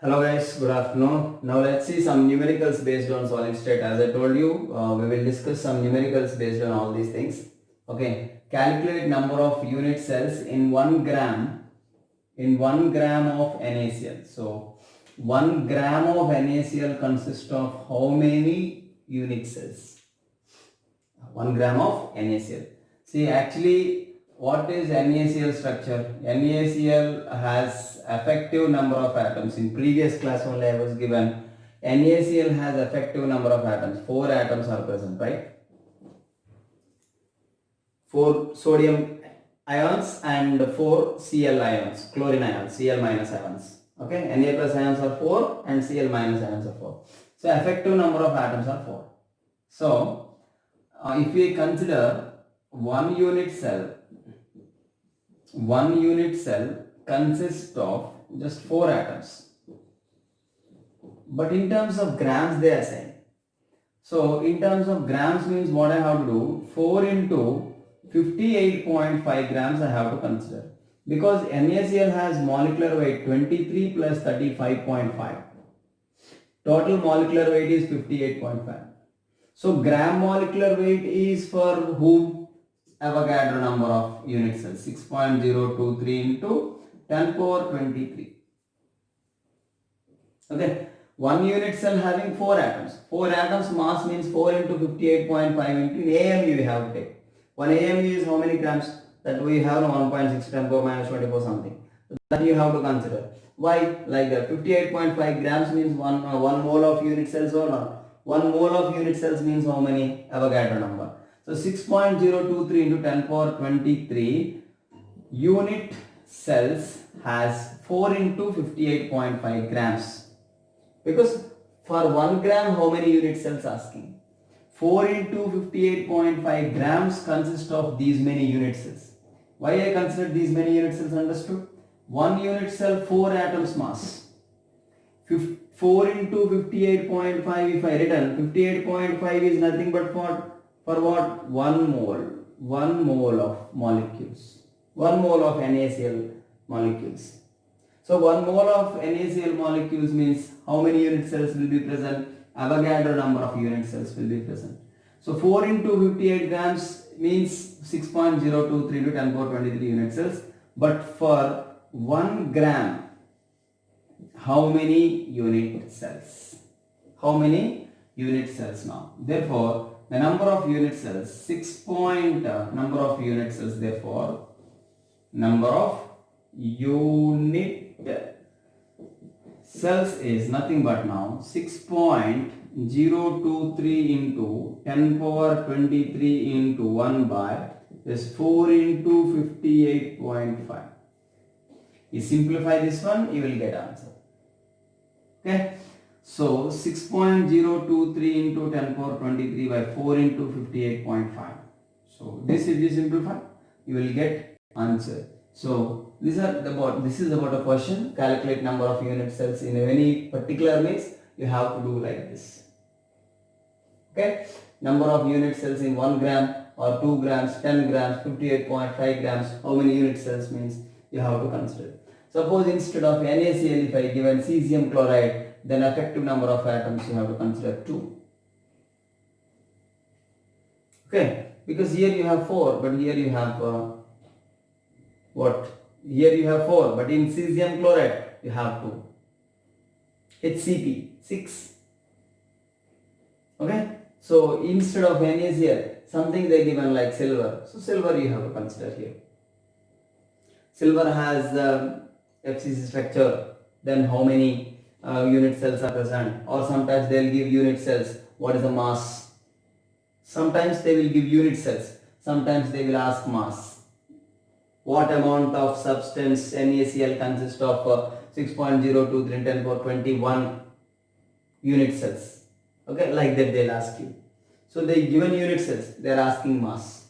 Hello guys, good afternoon. Now let's see some numericals based on solid state. As I told you, we will discuss some numericals based on all these things. Okay, calculate number of unit cells in 1 gram of NaCl. So 1 gram of NaCl consists of how many unit cells? 1 gram of NaCl. See, actually, what is NaCl structure? NaCl has effective number of atoms. In previous class only I was given NaCl has effective number of atoms. 4 atoms are present, right? 4 sodium ions and 4 Cl ions, chlorine ions, Cl minus ions. Okay, Na plus ions are 4 and Cl minus ions are 4. So effective number of atoms are 4. So if we consider one unit cell consists of just 4 atoms, but in terms of grams they are same. So in terms of grams means what I have to do, 4 into 58.5 grams I have to consider, because NaCl has molecular weight 23 plus 35.5, total molecular weight is 58.5. So gram molecular weight is for whom? Avogadro number of unit cells, 6.023 into 10 power 23. Okay, one unit cell having 4 atoms. 4 atoms mass means 4 into 58.5 into AMU we have to take. 1 AMU is how many grams? That we have 1.6 10 power minus 24 something. That you have to consider. Why? Like that 58.5 grams means 1 mole of unit cells or not? 1 mole of unit cells means how many? Avogadro number. So 6.023 into 10 power 23 unit cells has 4 into 58.5 grams. Because for 1 gram how many unit cells asking? 4 into 58.5 grams consist of these many unit cells. Why I considered these many unit cells? Understood? 1 unit cell 4 atoms mass. 4 into 58.5, if I written 58.5 is nothing but for what? 1 mole of molecules, 1 mole of NaCl molecules. So 1 mole of NaCl molecules means how many unit cells will be present? Avogadro number of unit cells will be present. So 4 into 58 grams means 6.023 to 10 power 23 unit cells. But for 1 gram, how many unit cells? How many unit cells now? Therefore, the number of unit cells, number of unit cells, therefore, number of unit cells is nothing but now 6.023 into 10 power 23 into 1 by is 4 into 58.5. You simplify this one, you will get answer. Okay, so 6.023 into 10 power 23 by 4 into 58.5. So this if you simplify, you will get answer. So this is about a question. Calculate number of unit cells in any particular mix. You have to do like this. Okay, number of unit cells in 1 gram or 2 grams, 10 grams, 58.5 grams. How many unit cells means you have to consider. Suppose instead of NaCl if I given cesium chloride, then effective number of atoms you have to consider 2. Okay, because here you have 4, but here you have what? Here you have 4, but in cesium chloride you have 2. HCP 6. Okay, so instead of NaCl, something they given like silver. So silver you have to consider here. Silver has FCC structure, then how many unit cells are present, or sometimes they will give unit cells, what is the mass. Sometimes they will give unit cells, sometimes they will ask mass. What amount of substance NaCl consists of 6.023 10 power 21 unit cells. Okay, like that they will ask you. So they given unit cells, they are asking mass.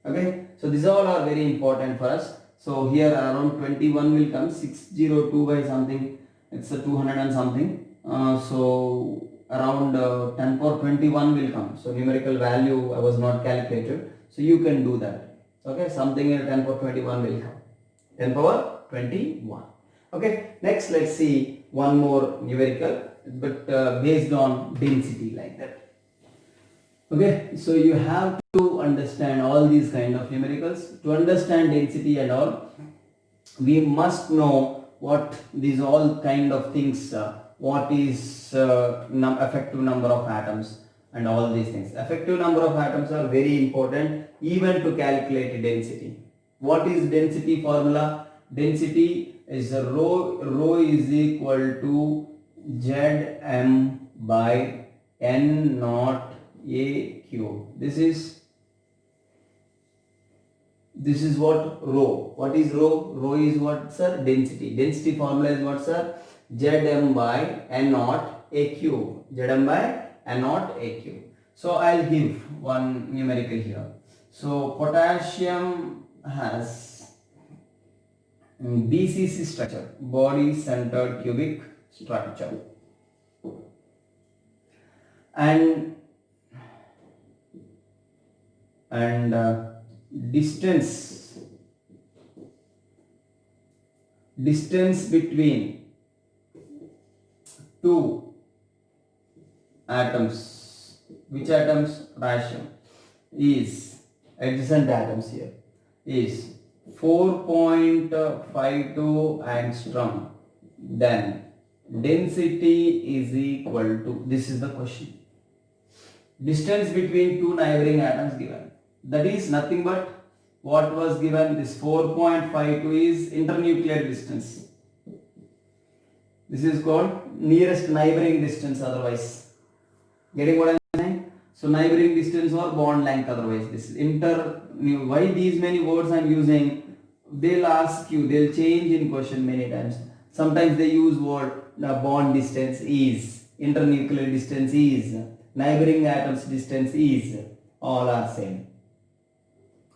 Okay, so these all are very important for us. So here around 21 will come, 602 by something, it's a 200 and something. So around 10 power 21 will come. So numerical value I was not calculated. So you can do that. Okay, something in 10 power 21 will come. 10 power 21. Okay, next let's see one more numerical, but based on density, like that. Okay, so you have to understand all these kind of numericals. To understand density and all, we must know what these all kind of things, what is effective number of atoms and all these things. Effective number of atoms are very important even to calculate density. What is density formula? Density is rho is equal to Zm by n naught a cube. This is what rho. What is rho? Rho is what, sir? Density. Density formula is what, sir? Zm by n naught a cube. Zm by n naught a cube. So I'll give one numerical here. So potassium has BCC structure, body centered cubic structure, and distance between two atoms, which atoms? Potassium, is adjacent atoms here, is 4.52 angstrom. Then density is equal to, this is the question, distance between two neighboring atoms given, that is nothing but what was given. This 4.52 is internuclear distance. This is called nearest neighboring distance, otherwise. Getting what I am saying? So neighboring distance or bond length, otherwise. This is why these many words I am using? They'll ask you, they'll change in question many times. Sometimes they use word bond distance is, internuclear distance is, neighboring atoms distance is, all are same.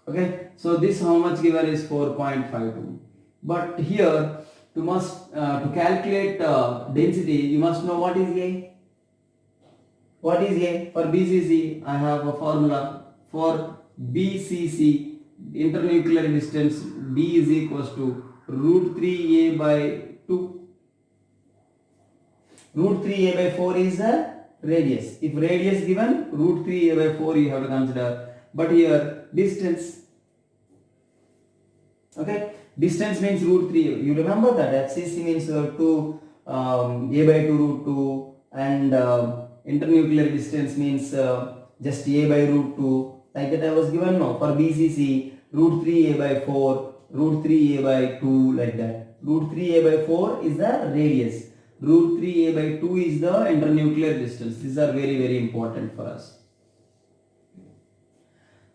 Okay, so this how much given is 4.52. But here to calculate density, you must know what is A. What is A? For BCC, I have a formula. For BCC, internuclear distance D is equals to root 3a by 2. Root 3a by 4 is the radius. If radius given, root 3a by 4 you have to consider. But here distance. Okay, distance means root 3. You remember that FCC means 2 a by 2 root 2, and internuclear distance means just a by root 2. Like that I was given. No, for BCC root 3a by 4, root 3a by 2, like that. Root 3a by 4 is the radius. Root 3a by 2 is the internuclear distance. These are very, very important for us.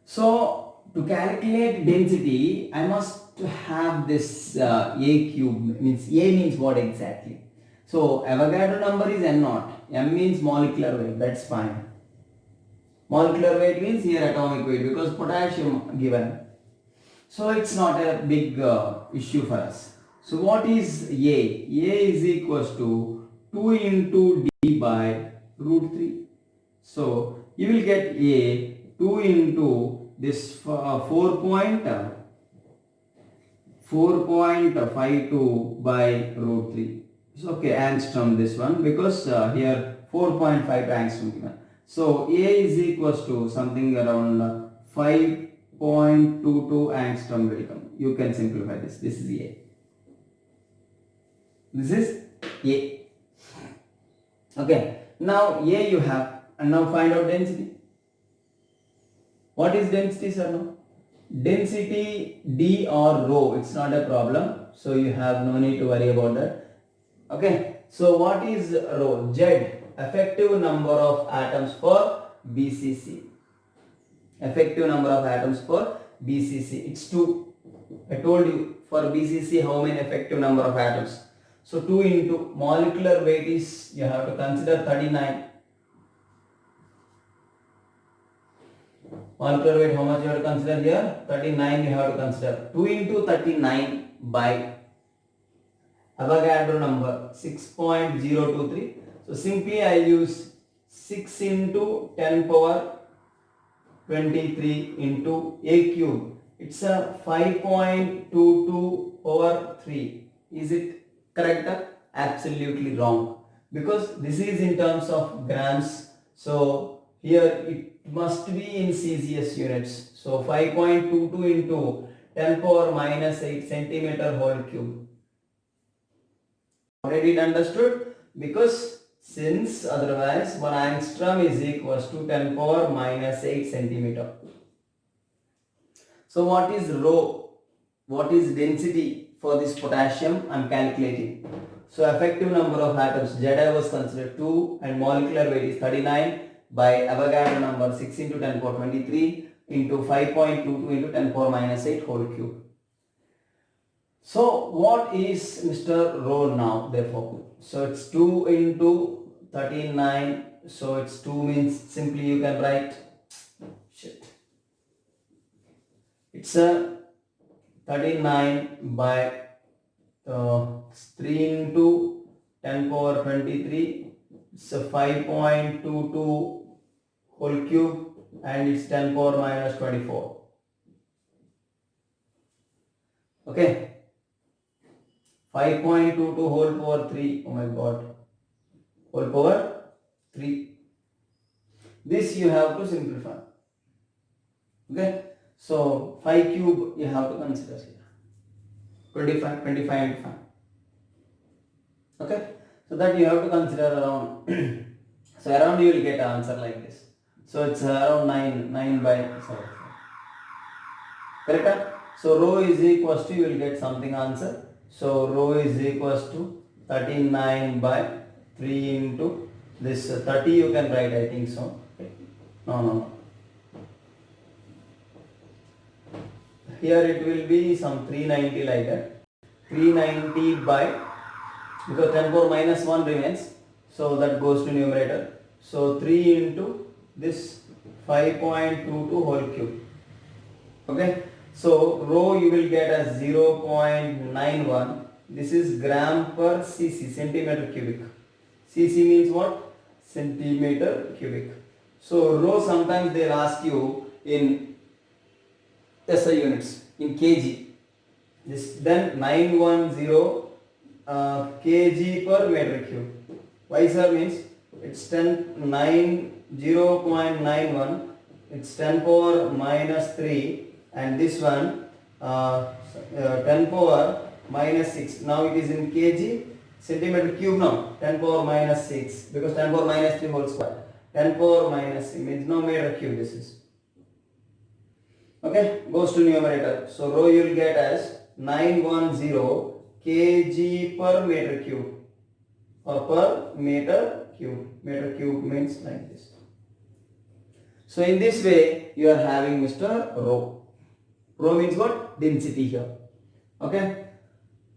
So to calculate density, I must have this a cube. Means A means what exactly? So Avogadro number is n naught. M means molecular weight. That's fine. Molecular weight means here atomic weight, because potassium given. So it's not a big issue for us. So what is A? A is equals to 2 into D by root 3. So you will get A 2 into this 4.52 by root 3. So okay, angstrom this one, because here 4.5 angstrom given. So A is equals to something around 5.22 angstrom will come. You can simplify this. This is A. This is A. Okay. Now A you have, and now find out density. What is density, sir? No? Density D or rho, it's not a problem. So you have no need to worry about that. Okay. So what is rho? Z, effective number of atoms for BCC. Effective number of atoms for BCC. It's 2. I told you for BCC how many effective number of atoms. So 2 into molecular weight is, you have to consider 39. Molecular weight, how much you have to consider here? 39 you have to consider. 2 into 39 by Avogadro number 6.023. So simply I use 6 into 10 power 23 into a cube. It's a 5.22 power 3. Is it Correct? Absolutely wrong. Because this is in terms of grams. So here it must be in CCS units. So 5.22 into 10 power minus 8 centimeter whole cube. Already understood? Because since otherwise 1 angstrom is equals to 10 power minus 8 centimeter. So what is rho? What is density for this potassium? I am calculating. So effective number of atoms, Zi was considered 2 and molecular weight is 39 by Avogadro number 6 into 10 power 23 into 5.22 into 10 power minus 8 whole cube. So what is Mr. Rho now therefore? So it's 2 into 39. So it's 2 means simply you can write it's a 39 by 3 into 10 power 23. It's a 5.22 whole cube and it's 10 power minus 24. Okay. 5.22 whole power 3. Oh my god. Whole power 3. This you have to simplify. Okay. So 5 cube you have to consider here. 25 into 5. Okay. So that you have to consider around. So around you will get an answer like this. So it's around 9 by, sorry. Correct? So rho is equals to, you will get something answer. So rho is equals to 39 by 3 into this 30 you can write, I think so. Okay. No. Here it will be some 390 like that. 390 by, because 10 power minus 1 remains. So that goes to numerator. So 3 into this 5.22 whole cube. Okay. So rho you will get as 0.91. This is gram per cc, centimeter cubic. Cc means what? Centimeter cubic. So rho sometimes they will ask you in SI units, in kg. This then 910 kg per meter cube. Why sir means it's 0.91. It's 10 power minus 3. And this one 10 power minus 6. Now it is in kg, centimeter cube now. 10 power minus 6 because 10 power minus 3 whole square. 10 power minus 6 means no meter cube this is. Okay, goes to numerator. So rho you will get as 910 kg per meter cube or per meter cube. Meter cube means like this. So in this way you are having Mr. Rho. Rho means what? Density here. Okay.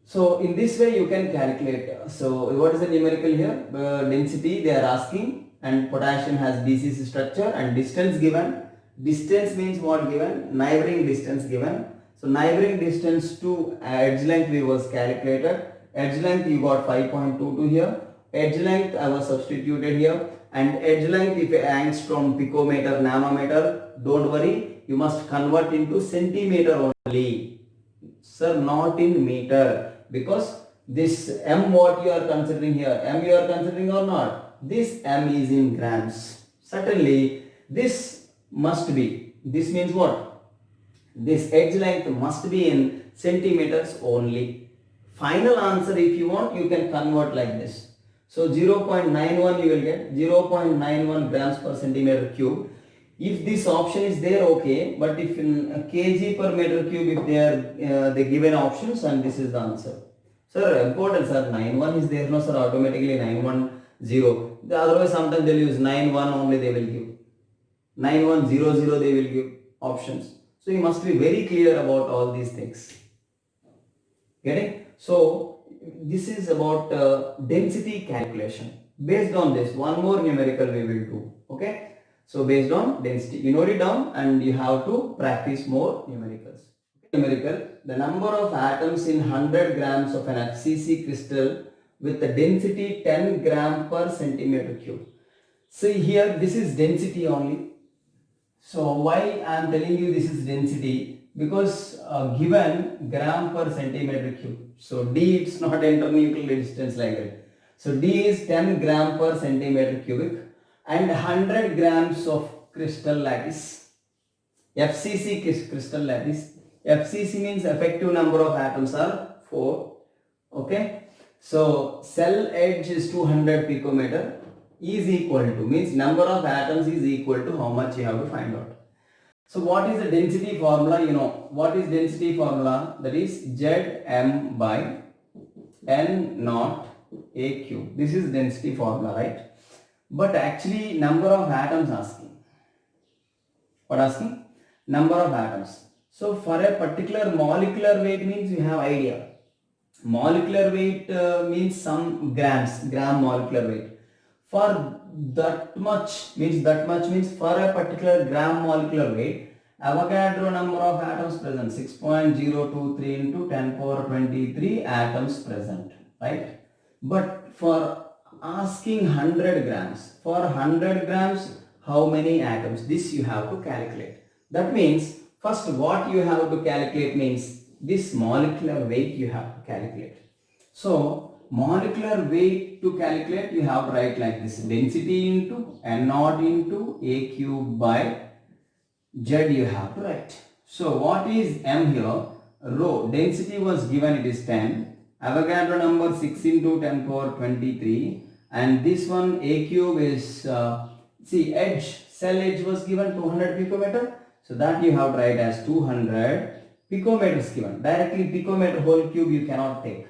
So in this way you can calculate. So what is the numerical here? Density they are asking, and potassium has BCC structure and distance given. Distance means what given? Neighboring distance given. So neighboring distance to edge length we was calculated. Edge length you got 5.22 here. Edge length I was substituted here. And edge length if angstrom, picometer, nanometer, don't worry. You must convert into centimeter only. Sir, not in meter. Because this M what you are considering here, M you are considering or not? This M is in grams. Certainly, this must be. This means what? This edge length must be in centimeters only. Final answer if you want, you can convert like this. So 0.91 you will get 0.91 grams per centimeter cube. If this option is there, okay, but if in kg per meter cube, if they are they given options, and this is the answer. Sir, important sir, 91 is there, no sir, automatically 910. Otherwise sometimes they will use 91 only they will give. 9100 they will give options. So you must be very clear about all these things. Getting? So this is about density calculation. Based on this, one more numerical we will do. Okay. So based on density, you note it down and you have to practice more numericals. Numerical, the number of atoms in 100 grams of an FCC crystal with the density 10 gram per centimeter cube. See here, this is density only. So why I am telling you this is density? because given gram per centimeter cube. So D, it's not internuclear distance like that. So D is 10 gram per centimeter cubic and 100 grams of crystal lattice. FCC crystal lattice. FCC means effective number of atoms are 4. Okay. So cell edge is 200 picometer is equal to, means number of atoms is equal to how much you have to find out. So what is the density formula? You know what is density formula? That is Zm by n naught a cube. This is density formula, right? But actually number of atoms asking. What asking? Number of atoms. So for a particular molecular weight means you have idea. Molecular weight means some grams, gram molecular weight. For that much means for a particular gram molecular weight, Avogadro number of atoms present 6.023 into 10 power 23 atoms present, right? But for asking 100 grams, for 100 grams how many atoms? This you have to calculate. That means first what you have to calculate means this molecular weight you have to calculate. So molecular weight to calculate you have to write like this: density into n naught into a cube by z you have to write. So what is m here? Rho density was given, it is 10. Avogadro number 6 into 10 power 23, and this one a cube is see edge, cell edge was given 200 picometer. So that you have to write as 200 picometers given. Directly picometer whole cube you cannot take.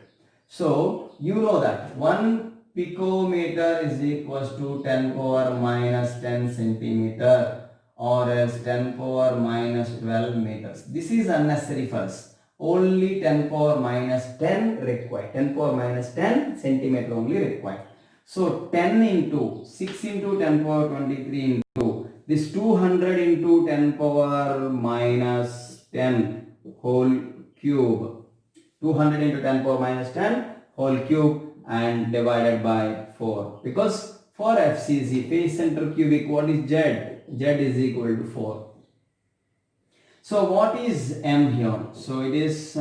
So you know that 1 picometer is equals to 10 power minus 10 centimeter or as 10 power minus 12 meters. This is unnecessary for us. Only 10 power minus 10 required. 10 power minus 10 centimeter only required. So 10 into 6 into 10 power 23 into this 200 into 10 power minus 10 whole cube. 200 into 10 power minus 10 whole cube and divided by 4. Because for FCC, phase center cubic, what is Z? Z is equal to 4. So what is M here? So it is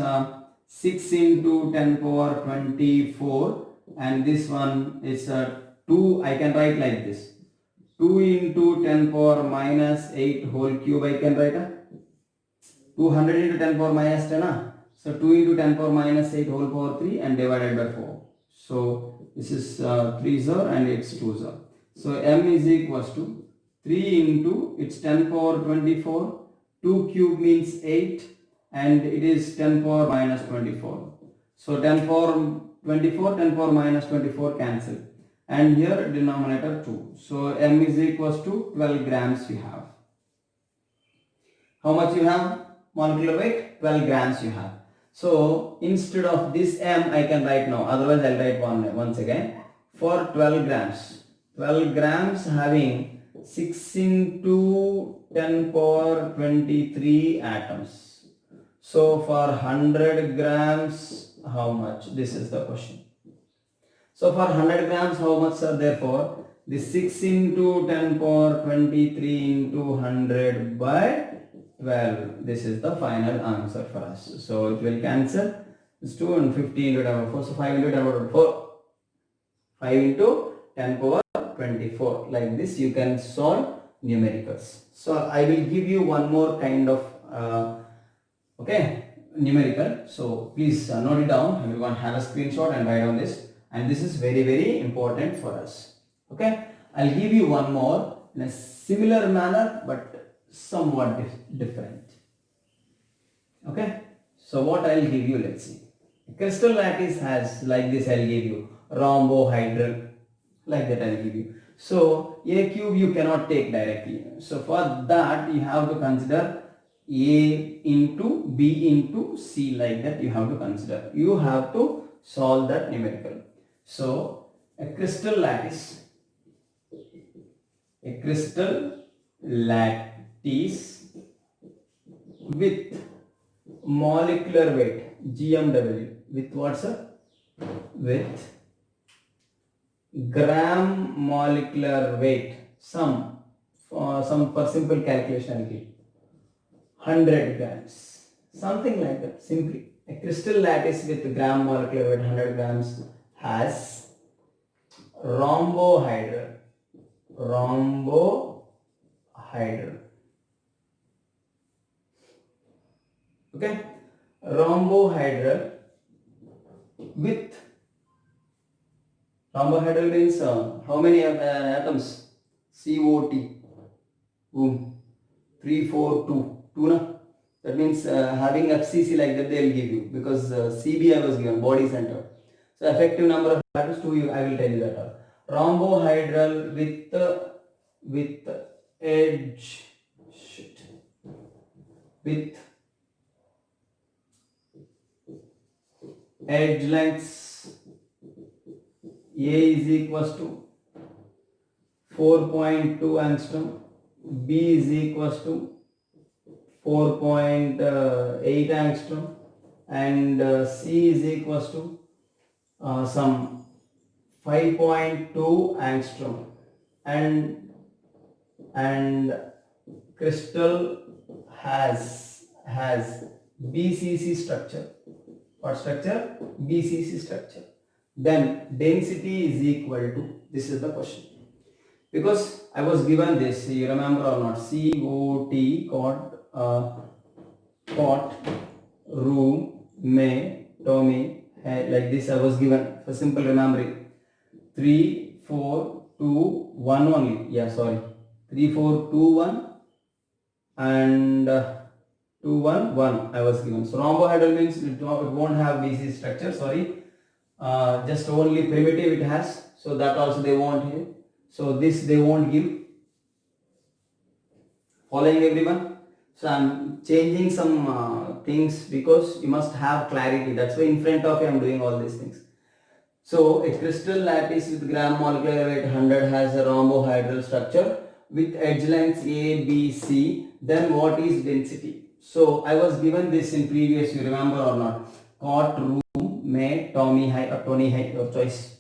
6 into 10 power 24, and this one is 2. I can write like this: 2 into 10 power minus 8 whole cube. I can write 200 into 10 power minus 10. So 2 into 10 power minus 8 whole power 3 and divided by 4. So this is 3 0 and it's 2 0. So M is equals to 3 into, it's 10 power 24. 2 cube means 8 and it is 10 power minus 24. So 10 power 24, 10 power minus 24 cancel. And here denominator 2. So M is equals to 12 grams you have. How much you have? Molecular weight? 12 grams you have. So instead of this M I can write now. Otherwise I'll write once again. For 12 grams. 12 grams having 6 into 10 power 23 atoms. So for 100 grams, how much? This is the question. So for 100 grams, how much are therefore? The 6 into 10 power 23 into 100 by 12. This is the final answer for us. So it will cancel. It's 2 and 50 into 10 power 4. So 5 into 10 power 4. 5 into 10 power 24. Like this you can solve numericals. So I will give you one more kind of numerical. So please note it down. Everyone have a screenshot and write down this. And this is very, very important for us. Okay. I'll give you one more in a similar manner but somewhat different. Okay. So what I'll give you, let's see. Crystal lattice has like this. I'll give you rhombohedral, like that I'll give you. So a cube you cannot take directly. So for that you have to consider a into b into c, like that you have to consider. You have to solve that numerical. So a crystal lattice with molecular weight GMW with what, sir? With gram molecular weight, for simple calculation I'll give 100 grams. Something like that, simply. A crystal lattice with gram molecular weight 100 grams has rhombohedral. Okay, rhombohedral with rhombohedral means how many atoms? COT. Boom. 3, 4, 2. 2 na? That means having FCC like that they will give you, because CB I was given, body center. So effective number of atoms 2, I will tell you that. Rhombohedral with edge with edge lengths A is equals to 4.2 angstrom, B is equals to 4.8 angstrom, and C is equals to some 5.2 angstrom, and crystal has BCC structure. What structure? BCC structure. Then density is equal to, this is the question, because I was given this, you remember or not, cot, room, may, Tommy, like this I was given for simple remembering. 3, 4, 2, 1 only. Yeah, sorry. 3, 4, 2, 1 and 2, 1, 1 I was given. So rhombohedral means it won't have BC structure, sorry. Just only primitive it has. So that also they won't here. So this they won't give. Following everyone? So I'm changing some things because you must have clarity. That's why in front of you I'm doing all these things. So a crystal lattice with gram molecular weight 100 has a rhombohedral structure with edge lengths A, B, C. Then what is density? So I was given this in previous, you remember or not? Cot, room, may, Tommy high or Tony high, your choice.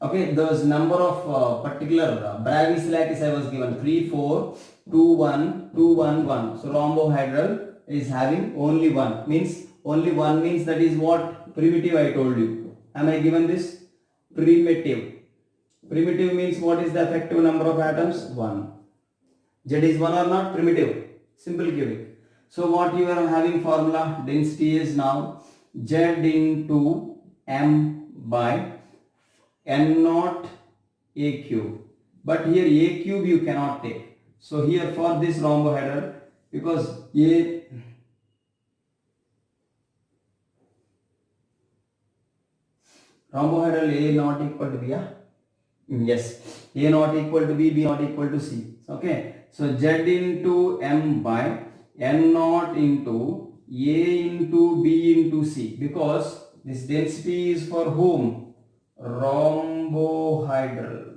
Okay, those number of particular Bravis lattice I was given 3, 4, 2, 1, 2, 1, 1. So rhombohedral is having only 1. Means only 1 means that is what? Primitive I told you. Am I given this? Primitive. Primitive means what is the effective number of atoms? 1. Z is 1 or not? Primitive. Simple cubic. So what you are having formula? Density is now Z into M by N naught A cube. But here A cube you cannot take. So here for this rhombohedral, because A rhombohedral A not equal to B, yeah? Yes, A not equal to B, B not equal to C. Okay, so Z into M by N naught into A into B into C, because this density is for whom? Rhombohedral.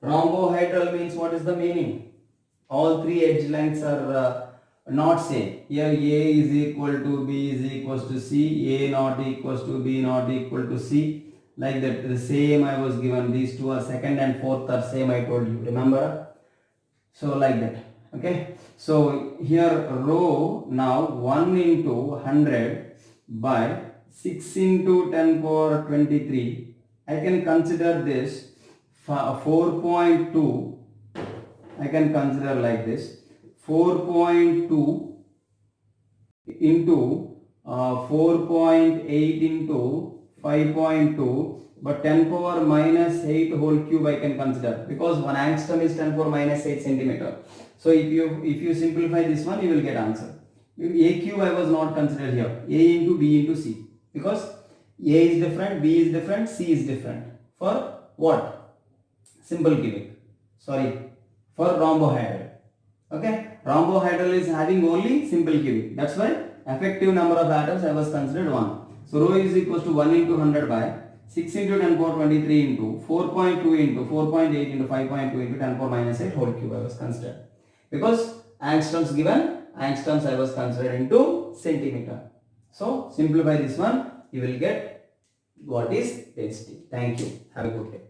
Rhombohedral means what is the meaning? All three edge lengths are not same. Here A is equal to B is equals to C, A not equals to B not equal to C. Like that, the same I was given. These two are second and fourth are same, I told you. Remember? So like that. Okay. So here rho now 1 into 100 by 6 into 10 power 23. I can consider this 4.2. I can consider like this 4.2 into 4.8 into 5.2, but 10 power minus 8 whole cube I can consider, because 1 angstrom is 10 power minus 8 centimeter. So if you simplify this one, you will get answer. A cube I was not considered here. A into B into C, because A is different, B is different, C is different. For what? Simple cubic. Sorry, for rhombohedral. Okay, rhombohedral is having only simple cubic. That's why effective number of atoms I was considered 1. So rho is equals to 1 into 100 by 6 into 10 power 23 into 4.2 into 4.8 into 5.2 into 10 power minus 8 whole cube I was considered. Because angstroms given, angstroms I was considered into centimeter. So simplify this one, you will get what is density. Thank you. Have a good day.